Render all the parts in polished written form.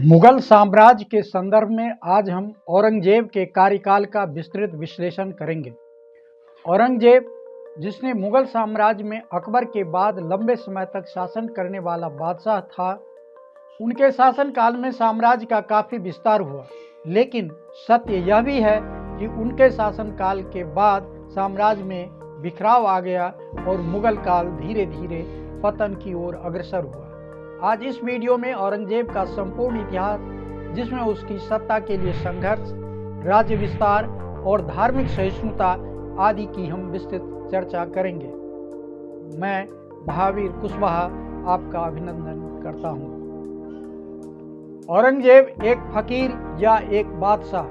मुगल साम्राज्य के संदर्भ में आज हम औरंगजेब के कार्यकाल का विस्तृत विश्लेषण करेंगे। औरंगजेब, जिसने मुगल साम्राज्य में अकबर के बाद लंबे समय तक शासन करने वाला बादशाह था, उनके शासनकाल में साम्राज्य का काफ़ी विस्तार हुआ। लेकिन सत्य यह भी है कि उनके शासनकाल के बाद साम्राज्य में बिखराव आ गया और मुगल काल धीरे धीरे पतन की ओर अग्रसर हुआ। आज इस वीडियो में औरंगजेब का संपूर्ण इतिहास, जिसमें उसकी सत्ता के लिए संघर्ष, राज्य विस्तार और धार्मिक सहिष्णुता आदि की हम विस्तृत चर्चा करेंगे। मैं महावीर कुशवाहा आपका अभिनंदन करता हूँ। औरंगजेब एक फकीर या एक बादशाह,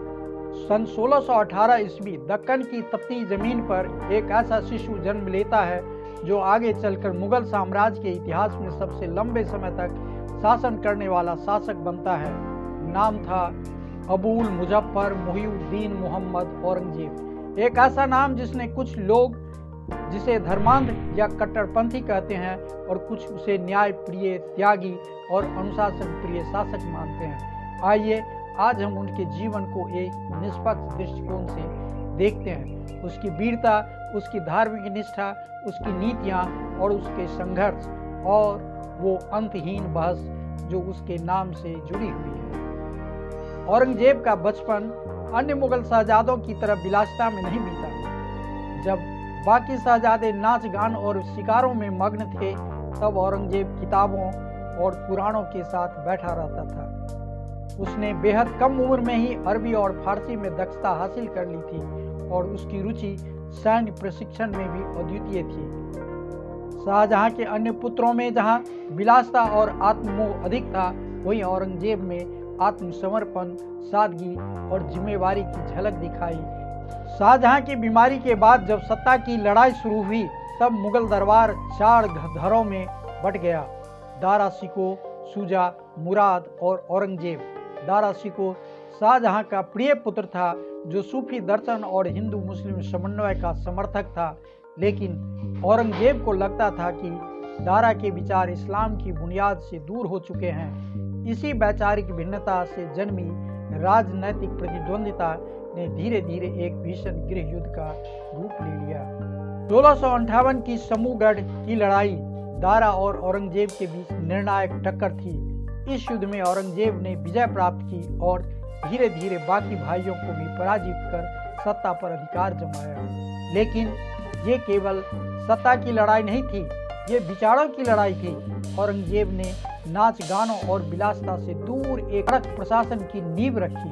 सन 1618 ईस्वी दक्कन की तपती जमीन पर एक ऐसा शिशु जन्म लेता है जो आगे चलकर मुगल साम्राज्य के इतिहास में सबसे लंबे समय तक शासन करने वाला शासक बनता है। नाम था अबुल मुजफ्फर मुहिउद्दीन मोहम्मद औरंगजेब। एक ऐसा नाम जिसने कुछ लोग जिसे धर्मांध या कट्टरपंथी कहते हैं और कुछ उसे न्याय प्रिय, त्यागी और अनुशासन प्रिय शासक मानते हैं। आइए आज हम उनके जीवन को एक निष्पक्ष दृष्टिकोण से देखते हैं। उसकी वीरता, उसकी धार्मिक निष्ठा, उसकी नीतियाँ और उसके संघर्ष और वो अंतहीन बहस जो उसके नाम से जुड़ी हुई है। औरंगजेब का बचपन अन्य मुगल शहजादों की तरह विलासिता में नहीं बीता। जब बाकी शहजादे नाच गान और शिकारों में मग्न थे, तब औरंगजेब किताबों और पुराणों के साथ बैठा रहता था। उसने बेहद कम उम्र में ही अरबी और फारसी में दक्षता हासिल कर ली थी और उसकी रुचि सैन्य प्रशिक्षण में भी अद्वितीय थी। शाहजहां के अन्य पुत्रों में जहां विलासिता और आत्ममोह अधिक था, वहीं औरंगजेब में आत्मसमर्पण, सादगी और जिम्मेवारी की झलक दिखाई। शाहजहां की बीमारी के बाद जब सत्ता की लड़ाई शुरू हुई, तब मुगल दरबार 4 धड़ों में बट गया: दारा शिकोह, शुजा, मुराद और औरंगजेब। दारा शिकोह शाहजहां का प्रिय पुत्र था, जो सूफी दर्शन और हिंदू मुस्लिम समन्वय का समर्थक था। लेकिन औरंगजेब को लगता था कि दारा के विचार इस्लाम की बुनियाद से दूर हो चुके हैं। इसी वैचारिक भिन्नता से जन्मी राजनैतिक प्रतिद्वंदिता ने धीरे धीरे एक भीषण गृह युद्ध का रूप ले लिया। 1658 की समूहगढ़ की लड़ाई दारा और औरंगजेब के बीच निर्णायक टक्कर थी। इस युद्ध में औरंगजेब ने विजय प्राप्त की और धीरे धीरे बाकी भाइयों को भी पराजित कर सत्ता पर अधिकार जमाया। लेकिन ये केवल सत्ता की लड़ाई नहीं थी, ये विचारों की लड़ाई थी। औरंगजेब ने नाच गानों और विलासिता से दूर एक कड़क प्रशासन की नींव रखी।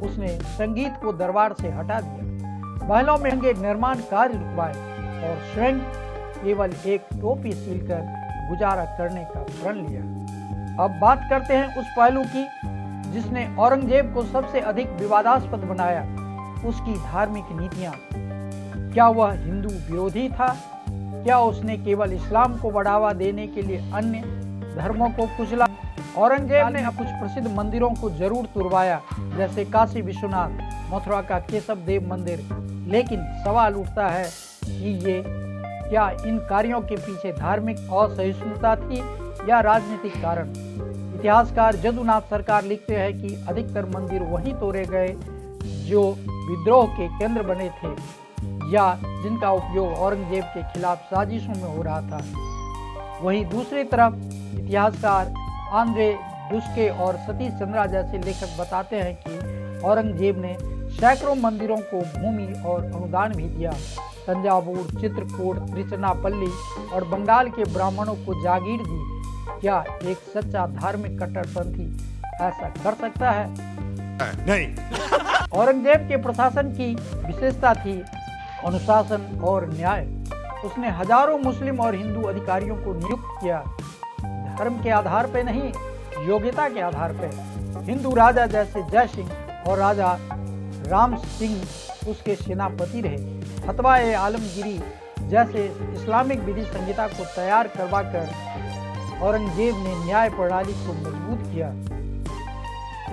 उसने संगीत को दरबार से हटा दिया, महलों में महंगे निर्माण कार्य रुकवाए और स्वयं केवल एक टोपी सिलकर गुजारा करने का प्रण लिया। अब बात करते हैं उस पहलू की जिसने औरंगजेब को सबसे अधिक विवादास्पद बनाया, उसकी धार्मिक नीतियां। क्या वह हिंदू विरोधी था? क्या उसने केवल इस्लाम को बढ़ावा देने के लिए अन्य धर्मों को कुचला? औरंगजेब ने कुछ प्रसिद्ध मंदिरों को जरूर तुड़वाया, जैसे काशी विश्वनाथ, मथुरा का केशव देव मंदिर। लेकिन सवाल उठता है कि क्या इन कार्यों के पीछे धार्मिक असहिष्णुता थी या राजनीतिक कारण? इतिहासकार जदुनाथ सरकार लिखते हैं कि अधिकतर मंदिर वहीं तोड़े गए जो विद्रोह के केंद्र बने थे या जिनका उपयोग औरंगजेब के खिलाफ साजिशों में हो रहा था। वहीं दूसरी तरफ इतिहासकार आंद्रे डुस्के और सतीश चंद्रा जैसे लेखक बताते हैं कि औरंगजेब ने सैकड़ों मंदिरों को भूमि और अनुदान भी दिया। तंजावुर, चित्रकूट, त्रिचनापल्ली और बंगाल के ब्राह्मणों को जागीर दी। क्या एक सच्चा धार्मिक कट्टरपंथी ऐसा कर सकता है? नहीं। औरंगजेब के प्रशासन की विशेषता थी अनुशासन और न्याय। उसने हजारों मुस्लिम और हिंदू अधिकारियों को नियुक्त किया, धर्म के आधार पर नहीं, योग्यता के आधार पर। हिंदू राजा जैसे जय सिंह और राजा राम सिंह उसके सेनापति रहे। फतवा-ए आलमगीरी जैसे इस्लामिक विधि संहिता को तैयार करवाकर औरंगजेब ने न्याय प्रणाली को मजबूत किया।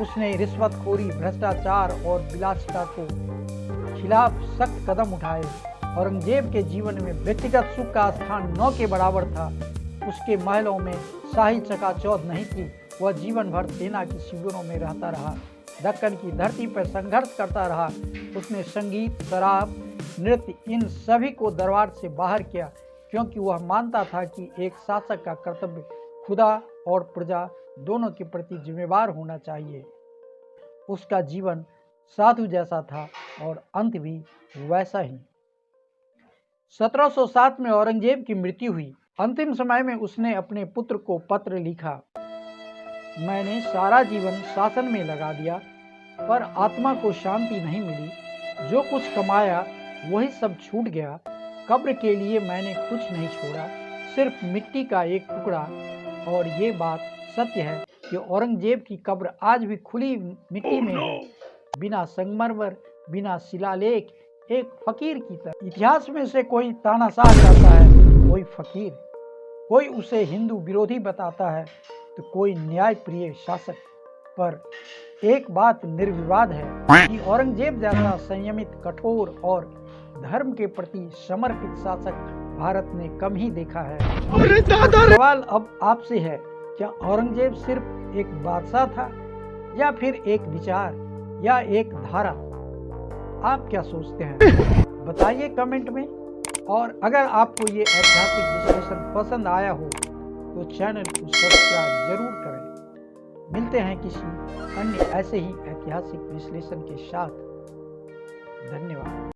उसने रिश्वतखोरी, भ्रष्टाचार और विलासिता को खिलाफ सख्त कदम उठाए। औरंगजेब के जीवन में व्यक्तिगत सुख का स्थान न के बराबर था। उसके महलों में शाही चकाचौंध नहीं थी, वह जीवन भर सेना के शिविरों में रहता रहा, दक्कन की धरती पर संघर्ष करता रहा। उसने संगीत, शराब, नृत्य इन सभी को दरबार से बाहर किया, क्योंकि वह मानता था कि एक शासक का कर्तव्य खुदा और प्रजा दोनों के प्रति जिम्मेदार होना चाहिए। उसका जीवन साधु जैसा था और अंत भी वैसा ही। 1707 में औरंगजेब की मृत्यु हुई। अंतिम समय में उसने अपने पुत्र को पत्र लिखा, मैंने सारा जीवन शासन में लगा दिया, पर आत्मा को शांति नहीं मिली। जो कुछ कमाया वही सब छूट गया। कब्र के लिए मैंने कुछ नहीं छोड़ा, सिर्फ मिट्टी का एक टुकड़ा। और ये बात सत्य है कि औरंगजेब की कब्र आज भी खुली मिट्टी में है, बिना संगमरमर, बिना शिलालेख, एक फकीर की तरह। इतिहास में से कोई तानाशाह कहता है, कोई फकीर, कोई उसे हिंदू विरोधी बताता है, तो कोई न्याय प्रिय शासक। पर एक बात निर्विवाद है कि औरंगजेब जैसा संयमित, कठोर और धर्म के प्रति समर्पित शासक भारत ने कम ही देखा है। सवाल अब आपसे है, क्या औरंगजेब सिर्फ एक बादशाह था, या फिर एक विचार, या एक धारा? आप क्या सोचते हैं? बताइए कमेंट में। और अगर आपको ये ऐतिहासिक विश्लेषण पसंद आया हो तो चैनल को सब्सक्राइब जरूर करें। मिलते हैं किसी अन्य ऐसे ही ऐतिहासिक विश्लेषण के साथ। धन्यवाद।